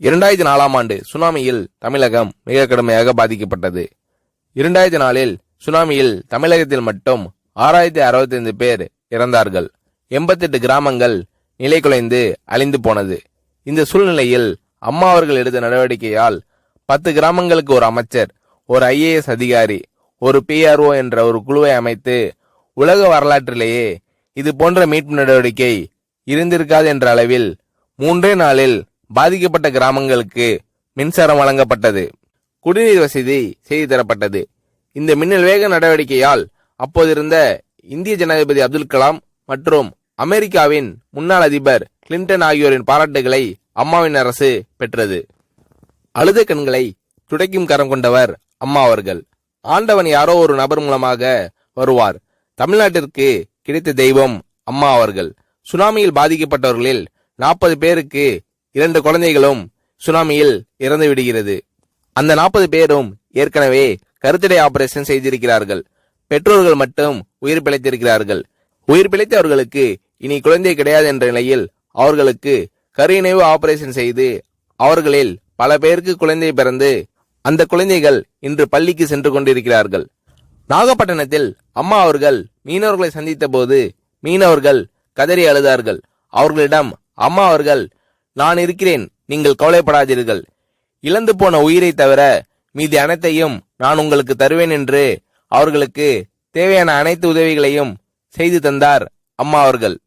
2004ஆம் ஆண்டு சுனாமியில் தமிழகம் மிக கடுமையாக பாதிக்கப்பட்டது. 2004இல் சுனாமியில் தமிழகத்தில் மட்டும் 6065 பேர் இறந்தார்கள். 88 கிராமங்கள் நிலைகுலைந்து அழிந்து போனது. இந்த சூழ்நிலையில் அம்மா அவர்கள் எடுத்த நடவடிக்கையால் 10 கிராமங்களுக்கு ஒரு அமைச்சர், ஒரு IAS அதிகாரி, ஒரு PRO என்ற ஒரு குழுவை அமைத்து உலக வரலாற்றிலேயே இது போன்ற மீட்பு நடவடிக்கை இருந்திருக்காது என்ற அளவில் 3 நாளில் பாதிக்கப்பட்ட கிராமங்களுக்கு மின்சாரம் வழங்கப்பட்டது. குடிநீர் வசதி செய்து தரப்பட்டது. இந்த மின்னல் வேக நடவடிக்கையால் அப்போதிருந்த இந்திய ஜனாதிபதி அப்துல் கலாம் மற்றும் அமெரிக்காவின் முன்னாள் அதிபர் கிளின்டன் ஆகியோரின் பாராட்டுகளை அம்மாவின் அரசு பெற்றது. அழுத கண்களை துடைக்கும் கரம் கொண்டவர் அம்மா அவர்கள். ஆண்டவன் யாரோ ஒரு நபர் மூலமாக வருவார். தமிழ்நாட்டிற்கு கிடைத்த தெய்வம் அம்மா அவர்கள். சுனாமியில் பாதிக்கப்பட்டவர்களில் 40 பேருக்கு 2 குழந்தைகளும் சுனாமியில் இறந்து விடுகிறது. அந்த 40 பேரும் ஏற்கனவே கருத்தடை ஆபரேஷன் செய்திருக்கிறார்கள். பெற்றோர்கள் மட்டும் உயிர் பிழைத்திருக்கிறார்கள். உயிர் பிழைத்தவர்களுக்கு இனி குழந்தை கிடையாது என்ற நிலையில் அவர்களுக்கு கருணைவு ஆபரேஷன் செய்து அவர்களில் பல பேருக்கு குழந்தை பிறந்து அந்த குழந்தைகள் இன்று பள்ளிக்கு சென்று கொண்டிருக்கிறார்கள். நாகப்பட்டினத்தில் அம்மா அவர்கள் மீனவர்களை சந்தித்த போது மீனவர்கள் கதறி அழுதார்கள். அவர்களிடம் அம்மா அவர்கள், நான் இருக்கிறேன், நீங்கள் கவலைப்படாதீர்கள், இழந்து போன உயிரை தவிர மீதி அனைத்தையும் நான் உங்களுக்கு தருவேன் என்று அவர்களுக்கு தேவையான அனைத்து உதவிகளையும் செய்து தந்தார் அம்மா அவர்கள்.